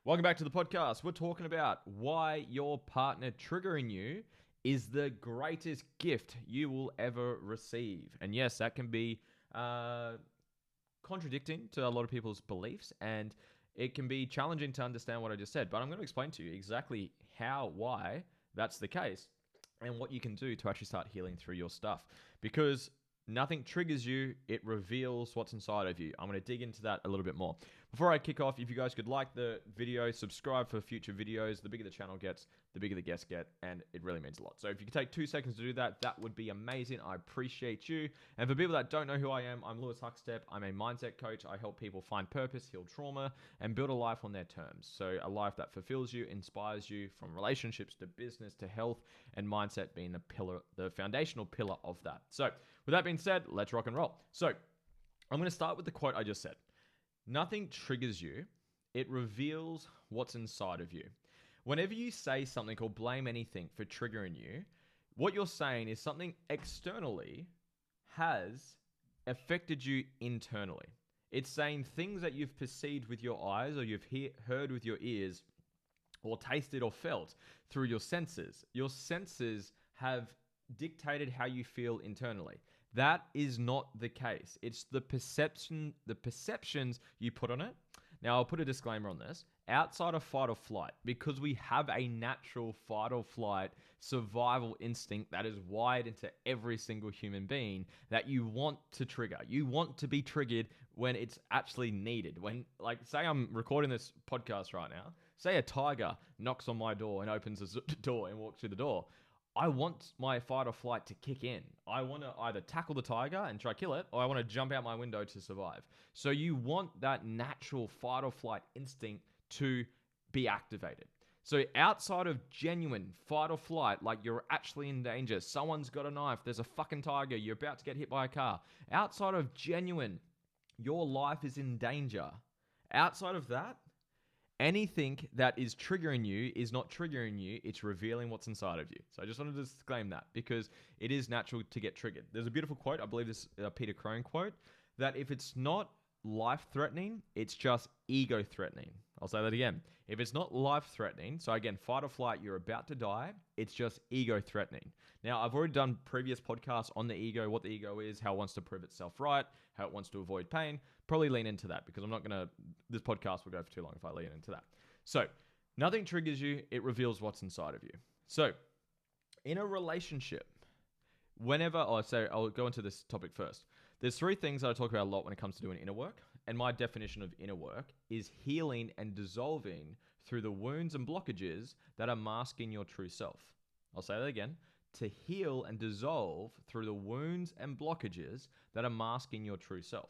Welcome back to the podcast. We're talking about why your partner triggering you is the greatest gift you will ever receive. And yes, that can be contradicting to a lot of people's beliefs, and it can be challenging to understand what I just said. But I'm going to explain to you exactly why that's the case, and what you can do to actually start healing through your stuff. Because nothing triggers you, it reveals what's inside of you. I'm going to dig into that a little bit more. Before I kick off, if you guys could like the video, subscribe for future videos. The bigger the channel gets, the bigger the guests get, and it really means a lot. So if you could take 2 seconds to do that, that would be amazing. I appreciate you. And for people that don't know who I am, I'm Lewis Huckstep. I'm a mindset coach. I help people find purpose, heal trauma, and build a life on their terms. So a life that fulfills you, inspires you, from relationships to business to health, and mindset being the foundational pillar of that. So with that being said, let's rock and roll. So I'm going to start with the quote I just said. Nothing triggers you, it reveals what's inside of you. Whenever you say something or blame anything for triggering you, what you're saying is something externally has affected you internally. It's saying things that you've perceived with your eyes, or you've heard with your ears, or tasted or felt through your senses. Your senses have dictated how you feel internally. That is not the case. It's the perceptions you put on it. Now, I'll put a disclaimer on this. Outside of fight or flight, because we have a natural fight or flight survival instinct that is wired into every single human being, that you want to trigger. You want to be triggered when it's actually needed. When, like, say I'm recording this podcast right now, say a tiger knocks on my door and opens the door and walks through the door. I want my fight or flight to kick in. I want to either tackle the tiger and try to kill it, or I want to jump out my window to survive. So you want that natural fight or flight instinct to be activated. So outside of genuine fight or flight, like you're actually in danger, someone's got a knife, there's a fucking tiger, you're about to get hit by a car. Outside of genuine, your life is in danger. Outside of that, anything that is triggering you is not triggering you, it's revealing what's inside of you. So I just wanted to disclaim that, because it is natural to get triggered. There's a beautiful quote, I believe this Peter Crone quote, that if it's not life-threatening, it's just ego-threatening. I'll say that again. If it's not life-threatening, so again, fight or flight, you're about to die, it's just ego-threatening. Now, I've already done previous podcasts on the ego, what the ego is, how it wants to prove itself right, how it wants to avoid pain. Probably lean into that, because I'm not going to, this podcast will go for too long if I lean into that. So, nothing triggers you, it reveals what's inside of you. So, in a relationship, I'll go into this topic first. There's 3 things that I talk about a lot when it comes to doing inner work. And my definition of inner work is healing and dissolving through the wounds and blockages that are masking your true self. I'll say that again. To heal and dissolve through the wounds and blockages that are masking your true self.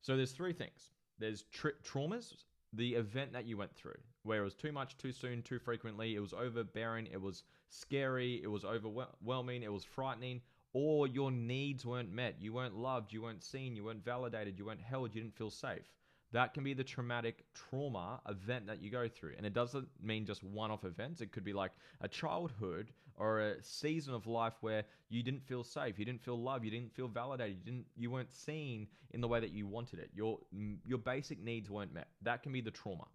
So there's 3 things. There's traumas, the event that you went through, where it was too much, too soon, too frequently, it was overbearing, it was scary, it was overwhelming, it was frightening, or your needs weren't met, you weren't loved, you weren't seen, you weren't validated, you weren't held, you didn't feel safe. That can be the traumatic trauma event that you go through. And it doesn't mean just one-off events. It could be like a childhood or a season of life where you didn't feel safe, you didn't feel loved, you didn't feel validated, you weren't seen in the way that you wanted it. Your basic needs weren't met. That can be the trauma.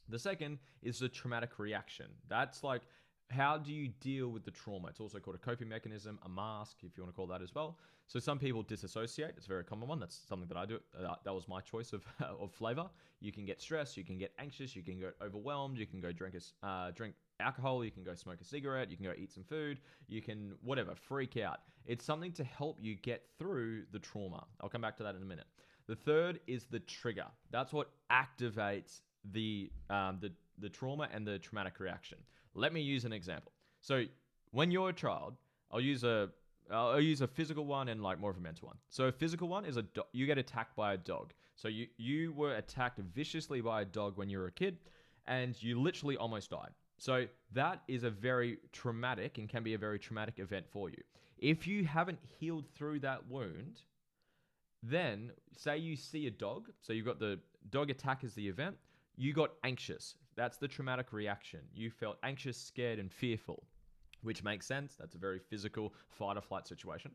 The second is the traumatic reaction. That's like, how do you deal with the trauma? It's also called a coping mechanism, a mask, if you want to call that as well. So some people disassociate. It's a very common one. That's something that I do. That was my choice of flavor. You can get stressed. You can get anxious. You can get overwhelmed. You can go drink alcohol. You can go smoke a cigarette. You can go eat some food. You can, whatever, freak out. It's something to help you get through the trauma. I'll come back to that in a minute. The third is the trigger. That's what activates the trauma and the traumatic reaction. Let me use an example. So when you're a child, I'll use a physical one and like more of a mental one. So a physical one is you get attacked by a dog. So you were attacked viciously by a dog when you were a kid, and you literally almost died. So that is a very traumatic and can be a very traumatic event for you. If you haven't healed through that wound, then say you see a dog, so you've got the dog attack as the event, you got anxious. That's the traumatic reaction. You felt anxious, scared, and fearful, which makes sense. That's a very physical fight or flight situation.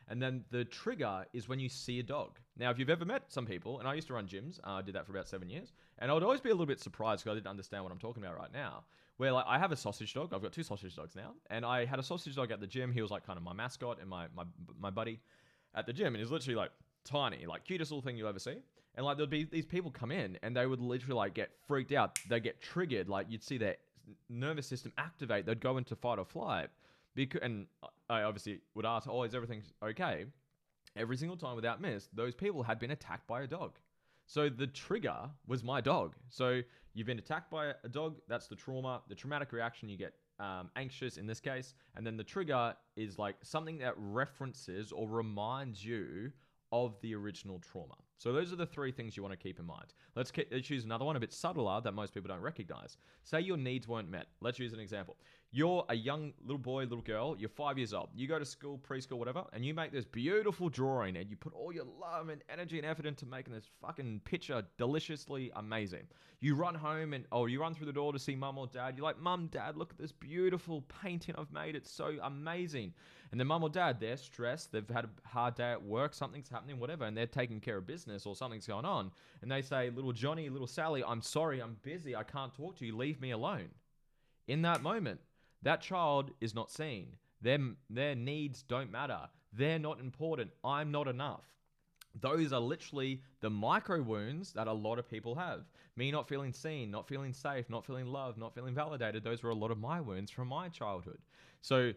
And then the trigger is when you see a dog. Now, if you've ever met some people, and I used to run gyms, I did that for about 7 years, and I would always be a little bit surprised because I didn't understand what I'm talking about right now. Where like I have a sausage dog, I've got 2 sausage dogs now, and I had a sausage dog at the gym. He was like kind of my mascot and my buddy at the gym, and he's literally like tiny, like cutest little thing you'll ever see. And like there'd be these people come in, and they would literally like get freaked out. They get triggered, like you'd see their nervous system activate. They'd go into fight or flight. And I obviously would ask, "Oh, is everything okay?" Every single time without miss, those people had been attacked by a dog. So the trigger was my dog. So you've been attacked by a dog. That's the trauma. The traumatic reaction, you get anxious in this case. And then the trigger is like something that references or reminds you of the original trauma. So those are the 3 things you want to keep in mind. Let's choose another one a bit subtler that most people don't recognize. Say your needs weren't met. Let's use an example. You're a young little boy, little girl. You're 5 years old. You go to school, preschool, whatever, and you make this beautiful drawing and you put all your love and energy and effort into making this fucking picture deliciously amazing. You run home you run through the door to see mum or dad. You're like, "Mum, dad, look at this beautiful painting I've made. It's so amazing." And then mum or dad, they're stressed. They've had a hard day at work. Something's happening, whatever, and they're taking care of business or something's going on. And they say, "Little Johnny, little Sally, I'm sorry, I'm busy. I can't talk to you. Leave me alone." In that moment, that child is not seen. Their needs don't matter. They're not important. I'm not enough. Those are literally the micro wounds that a lot of people have. Me not feeling seen, not feeling safe, not feeling loved, not feeling validated. Those were a lot of my wounds from my childhood. So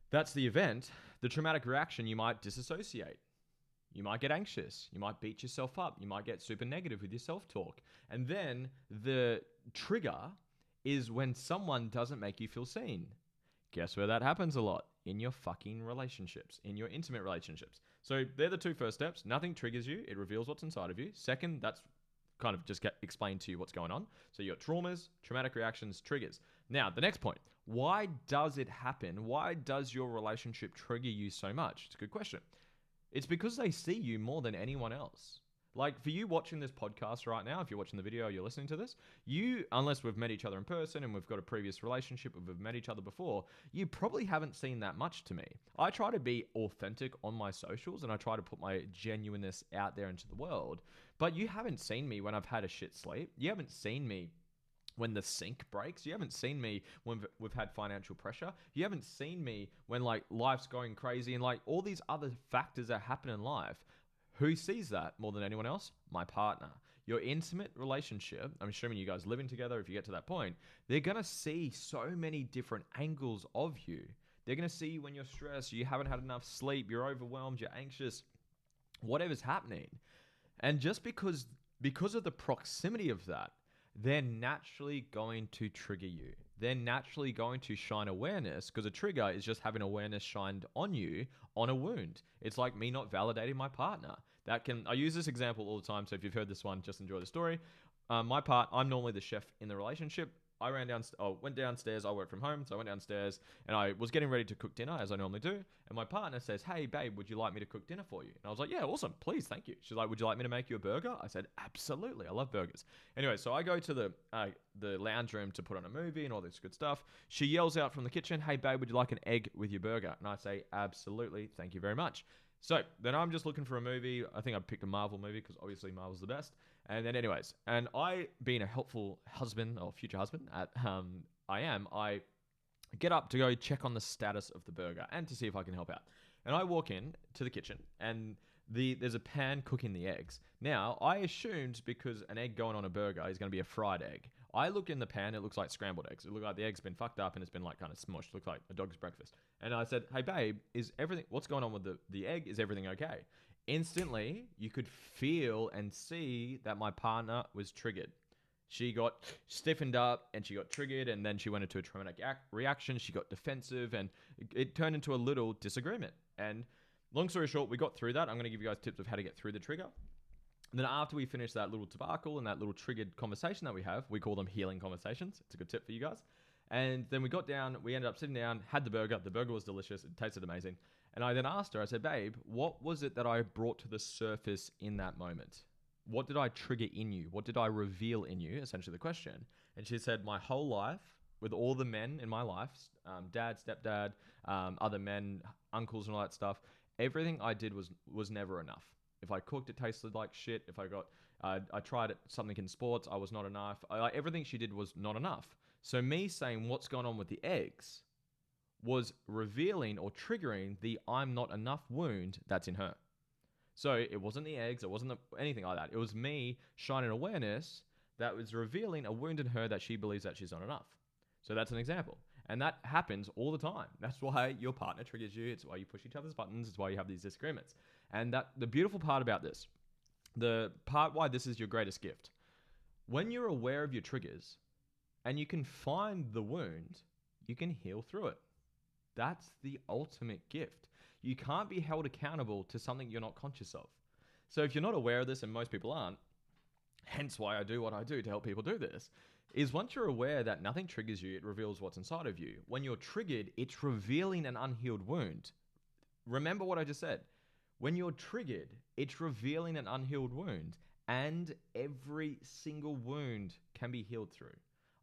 that's the event. The traumatic reaction, you might disassociate. You might get anxious. You might beat yourself up. You might get super negative with your self-talk. And then the trigger is when someone doesn't make you feel seen. Guess where that happens a lot? In your fucking relationships, in your intimate relationships. So they're the 2 first steps. Nothing triggers you. It reveals what's inside of you. Second, that's kind of just explain to you what's going on. So you got traumas, traumatic reactions, triggers. Now, the next point. Why does it happen? Why does your relationship trigger you so much? It's a good question. It's because they see you more than anyone else. Like for you watching this podcast right now, if you're watching the video, you're listening to this, unless we've met each other in person and we've got a previous relationship, or we've met each other before, you probably haven't seen that much to me. I try to be authentic on my socials and I try to put my genuineness out there into the world, but you haven't seen me when I've had a shit sleep. You haven't seen me when the sink breaks. You haven't seen me when we've had financial pressure. You haven't seen me when like life's going crazy and like all these other factors that happen in life. Who sees that more than anyone else? My partner. Your intimate relationship, I'm assuming you guys living together, if you get to that point, they're going to see so many different angles of you. They're going to see you when you're stressed, you haven't had enough sleep, you're overwhelmed, you're anxious, whatever's happening. And just because of the proximity of that, they're naturally going to trigger you. They're naturally going to shine awareness, because a trigger is just having awareness shined on you on a wound. It's like me not validating my partner. I use this example all the time, so if you've heard this one, just enjoy the story. I'm normally the chef in the relationship. I went downstairs. I work from home, so I went downstairs and I was getting ready to cook dinner as I normally do. And my partner says, "Hey, babe, would you like me to cook dinner for you?" And I was like, "Yeah, awesome. Please, thank you." She's like, "Would you like me to make you a burger?" I said, "Absolutely. I love burgers." Anyway, so I go to the lounge room to put on a movie and all this good stuff. She yells out from the kitchen, "Hey, babe, would you like an egg with your burger?" And I say, "Absolutely. Thank you very much." So then I'm just looking for a movie. I think I picked a Marvel movie because obviously Marvel's the best. And then anyways, and I, being a helpful husband or future husband I get up to go check on the status of the burger and to see if I can help out. And I walk in to the kitchen and there's a pan cooking the eggs. Now, I assumed because an egg going on a burger is going to be a fried egg. I look in the pan, it looks like scrambled eggs. It looks like the egg's been fucked up and it's been like kind of smushed. It looks like a dog's breakfast. And I said, "Hey babe, what's going on with the egg? Is everything okay?" Instantly, you could feel and see that my partner was triggered. She got stiffened up and she got triggered, and then she went into a traumatic reaction. She got defensive and it turned into a little disagreement. And long story short, we got through that. I'm going to give you guys tips of how to get through the trigger. And then after we finish that little debacle and that little triggered conversation that we have, we call them healing conversations. It's a good tip for you guys. And then we got down, we ended up sitting down, had the burger. The burger was delicious. It tasted amazing. And I then asked her, I said, "Babe, what was it that I brought to the surface in that moment? What did I trigger in you? What did I reveal in you?" Essentially the question. And she said, "My whole life, with all the men in my life, dad, stepdad, other men, uncles and all that stuff, everything I did was never enough. If I cooked, it tasted like shit. If I tried something in sports, I was not enough. Everything she did was not enough. So me saying what's going on with the eggs was revealing or triggering the I'm not enough wound that's in her. So it wasn't the eggs, it wasn't anything like that. It was me shining awareness that was revealing a wound in her that she believes that she's not enough. So that's an example. And that happens all the time. That's why your partner triggers you. It's why you push each other's buttons. It's why you have these disagreements. And that the beautiful part about this, the part why this is your greatest gift, when you're aware of your triggers and you can find the wound, you can heal through it. That's the ultimate gift. You can't be held accountable to something you're not conscious of. So if you're not aware of this, and most people aren't, hence why I do what I do to help people do this, is once you're aware that nothing triggers you, it reveals what's inside of you. When you're triggered, it's revealing an unhealed wound. Remember what I just said. When you're triggered, it's revealing an unhealed wound, and every single wound can be healed through.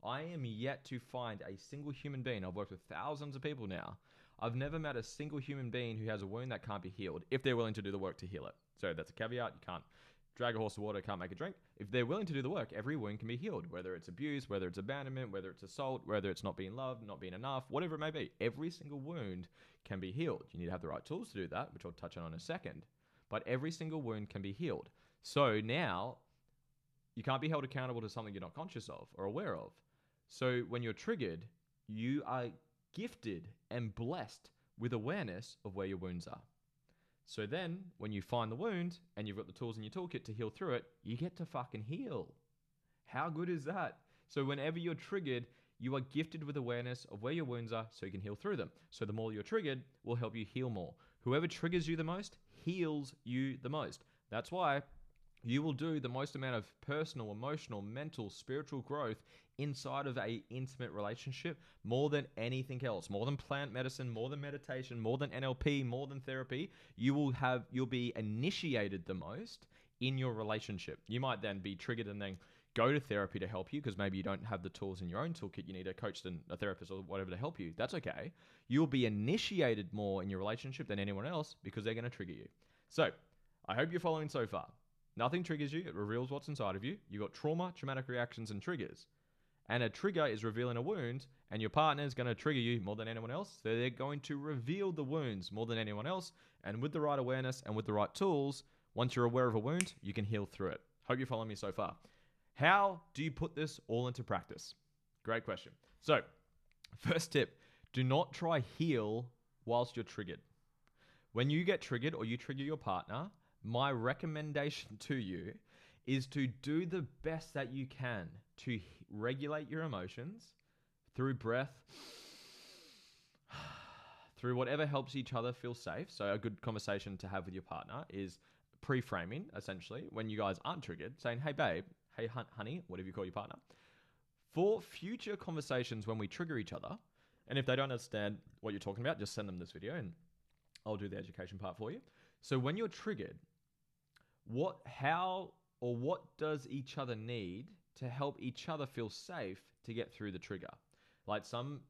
I am yet to find a single human being. I've worked with thousands of people now. I've never met a single human being who has a wound that can't be healed if they're willing to do the work to heal it. So that's a caveat. You can't drag a horse to water, can't make a drink. If they're willing to do the work, every wound can be healed, whether it's abuse, whether it's abandonment, whether it's assault, whether it's not being loved, not being enough, whatever it may be. Every single wound can be healed. You need to have the right tools to do that, which I'll touch on in a second. But every single wound can be healed. So now you can't be held accountable to something you're not conscious of or aware of. So when you're triggered, you are gifted and blessed with awareness of where your wounds are. So then when you find the wound and you've got the tools in your toolkit to heal through it, you get to fucking heal. How good is that? So whenever you're triggered, you are gifted with awareness of where your wounds are so you can heal through them. So the more you're triggered will help you heal more. Whoever triggers you the most heals you the most. That's why you will do the most amount of personal, emotional, mental, spiritual growth inside of a intimate relationship more than anything else, more than plant medicine, more than meditation, more than NLP, more than therapy. You'll be initiated the most in your relationship. You might then be triggered and then go to therapy to help you because maybe you don't have the tools in your own toolkit. You need a coach and a therapist or whatever to help you. That's okay. You'll be initiated more in your relationship than anyone else because they're going to trigger you. So I hope you're following so far. Nothing triggers you. It reveals what's inside of you. You've got trauma, traumatic reactions, and triggers. And a trigger is revealing a wound, and your partner is going to trigger you more than anyone else. So they're going to reveal the wounds more than anyone else. And with the right awareness and with the right tools, once you're aware of a wound, you can heal through it. Hope you're following me so far. How do you put this all into practice? Great question. So, first tip, do not try heal whilst you're triggered. When you get triggered or you trigger your partner, my recommendation to you is to do the best that you can to regulate your emotions through breath, through whatever helps each other feel safe. So a good conversation to have with your partner is pre-framing, essentially, when you guys aren't triggered, saying, hey, babe, hey, honey, whatever you call your partner. For future conversations when we trigger each other, and if they don't understand what you're talking about, just send them this video and I'll do the education part for you. So when you're triggered, what does each other need to help each other feel safe to get through the trigger? Like some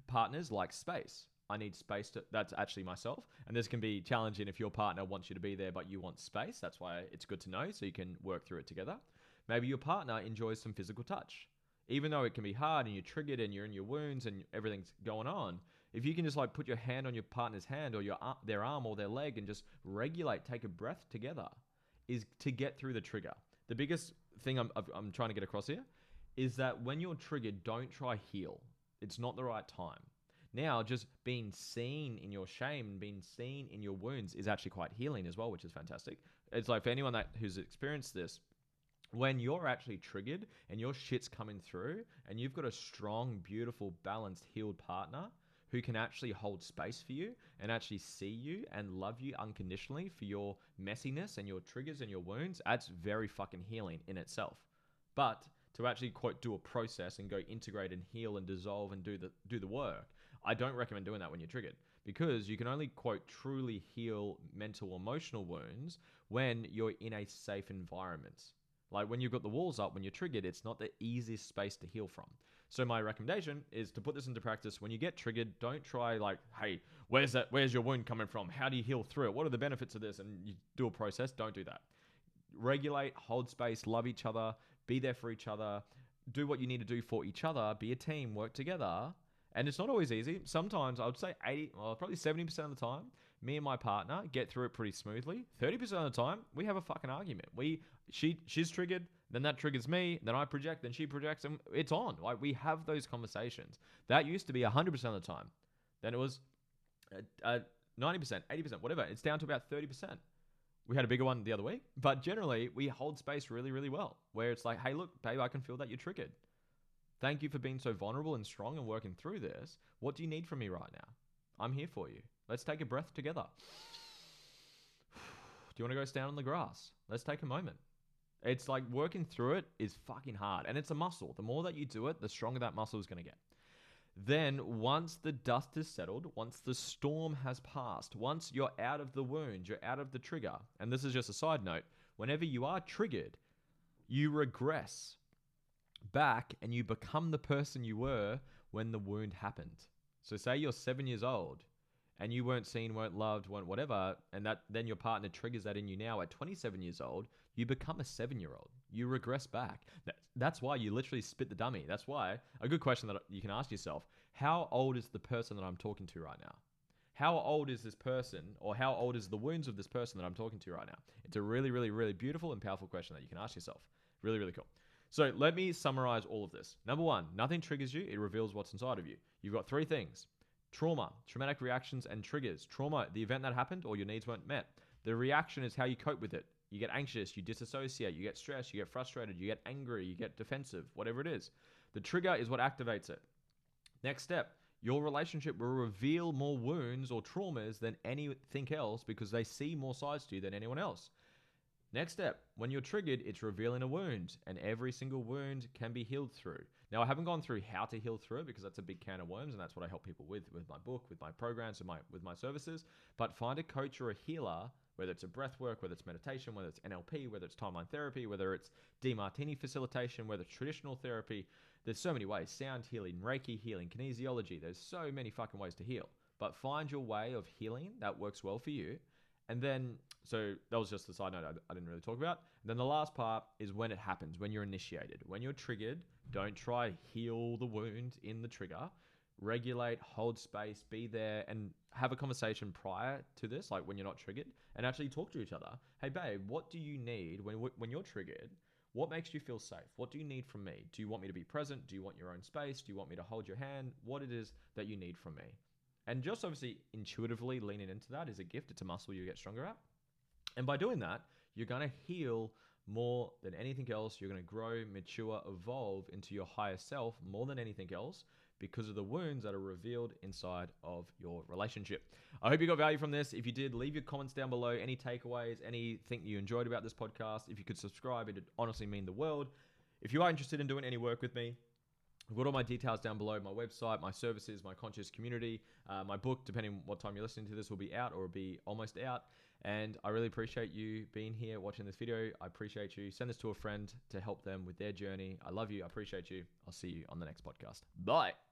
partners like space. I need space that's actually myself. And this can be challenging if your partner wants you to be there, but you want space. That's why it's good to know so you can work through it together. Maybe your partner enjoys some physical touch. Even though it can be hard and you're triggered and you're in your wounds and everything's going on, if you can just like put your hand on your partner's hand or their arm or their leg and just regulate, take a breath together, is to get through the trigger. The biggest thing I'm trying to get across here is that when you're triggered, don't try heal. It's not the right time. Now, just being seen in your shame and being seen in your wounds is actually quite healing as well, which is fantastic. It's like for anyone who's experienced this, when you're actually triggered and your shit's coming through and you've got a strong, beautiful, balanced, healed partner who can actually hold space for you and actually see you and love you unconditionally for your messiness and your triggers and your wounds, that's very fucking healing in itself. But to actually, quote, do a process and go integrate and heal and dissolve and do the work, I don't recommend doing that when you're triggered because you can only, quote, truly heal mental, emotional wounds when you're in a safe environment. Like when you've got the walls up, when you're triggered, it's not the easiest space to heal from. So my recommendation is to put this into practice. When you get triggered, don't try like, hey, where's your wound coming from? How do you heal through it? What are the benefits of this? And you do a process. Don't do that. Regulate, hold space, love each other, be there for each other, do what you need to do for each other, be a team, work together. And it's not always easy. Sometimes I would say probably 70% of the time, me and my partner get through it pretty smoothly. 30% of the time, we have a fucking argument. She's triggered, then that triggers me, then I project, then she projects, and it's on. Like, we have those conversations. That used to be 100% of the time. Then it was 90%, 80%, whatever. It's down to about 30%. We had a bigger one the other week, but generally we hold space really, really well, where it's like, hey, look, babe, I can feel that you're triggered. Thank you for being so vulnerable and strong and working through this. What do you need from me right now? I'm here for you. Let's take a breath together. Do you want to go stand on the grass? Let's take a moment. It's like working through it is fucking hard, and it's a muscle. The more that you do it, the stronger that muscle is going to get. Then once the dust is settled, once the storm has passed, once you're out of the wound, you're out of the trigger, and this is just a side note, whenever you are triggered, you regress back and you become the person you were when the wound happened. So say you're 7 years old and you weren't seen, weren't loved, weren't whatever, and then your partner triggers that in you now at 27 years old, you become a 7-year-old. You regress back. That's why you literally spit the dummy. That's why a good question that you can ask yourself, how old is the person that I'm talking to right now? How old is this person, or how old is the wounds of this person that I'm talking to right now? It's a really, really, really beautiful and powerful question that you can ask yourself. Really, really cool. So let me summarize all of this. Number one, nothing triggers you. It reveals what's inside of you. You've got 3 things: trauma, traumatic reactions, and triggers. Trauma, the event that happened or your needs weren't met. The reaction is how you cope with it. You get anxious, you disassociate, you get stressed, you get frustrated, you get angry, you get defensive, whatever it is. The trigger is what activates it. Next step, your relationship will reveal more wounds or traumas than anything else because they see more sides to you than anyone else. Next step, when you're triggered, it's revealing a wound, and every single wound can be healed through. Now, I haven't gone through how to heal through it because that's a big can of worms, and that's what I help people with my book, with my programs, with my services. But find a coach or a healer, whether it's a breath work, whether it's meditation, whether it's NLP, whether it's timeline therapy, whether it's DeMartini facilitation, whether it's traditional therapy. There's so many ways: sound healing, Reiki healing, kinesiology. There's so many fucking ways to heal. But find your way of healing that works well for you. And then, so that was just the side note I didn't really talk about. And then the last part is when it happens, when you're initiated. When you're triggered, don't try to heal the wound in the trigger. Regulate, hold space, be there, and have a conversation prior to this, like when you're not triggered, and actually talk to each other. Hey, babe, what do you need when you're triggered? What makes you feel safe? What do you need from me? Do you want me to be present? Do you want your own space? Do you want me to hold your hand? What it is that you need from me? And just obviously intuitively leaning into that is a gift. It's a muscle you get stronger at. And by doing that, you're going to heal more than anything else. You're going to grow, mature, evolve into your higher self more than anything else because of the wounds that are revealed inside of your relationship. I hope you got value from this. If you did, leave your comments down below. Any takeaways, anything you enjoyed about this podcast. If you could subscribe, it'd honestly mean the world. If you are interested in doing any work with me, I've got all my details down below: my website, my services, my conscious community, my book, depending what time you're listening to this, will be out or will be almost out. And I really appreciate you being here watching this video. I appreciate you. Send this to a friend to help them with their journey. I love you. I appreciate you. I'll see you on the next podcast. Bye.